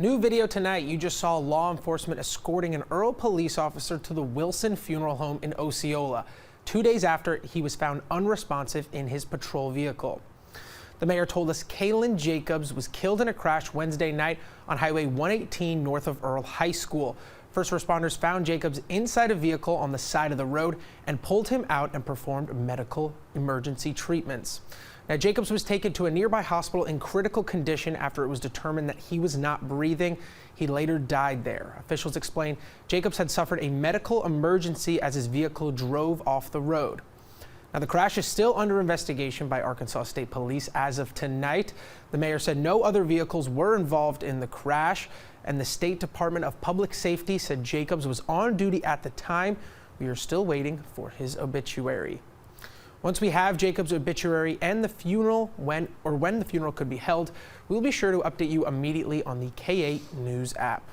New video tonight. You just saw law enforcement escorting an Earl police officer to the Wilson Funeral Home in Osceola, 2 days after he was found unresponsive in his patrol vehicle. The mayor told us Kaylin Jacobs was killed in a crash Wednesday night on Highway 118 north of Earl High School. First responders found Jacobs inside a vehicle on the side of the road and pulled him out and performed medical emergency treatments. Now, Jacobs was taken to a nearby hospital in critical condition after it was determined that he was not breathing. He later died there. Officials explained Jacobs had suffered a medical emergency as his vehicle drove off the road. Now, the crash is still under investigation by Arkansas State Police as of tonight. The mayor said no other vehicles were involved in the crash, and the State Department of Public Safety said Jacobs was on duty at the time. We are still waiting for his obituary. Once we have Jacobs' obituary and the funeral, when the funeral could be held, we'll be sure to update you immediately on the K8 News app.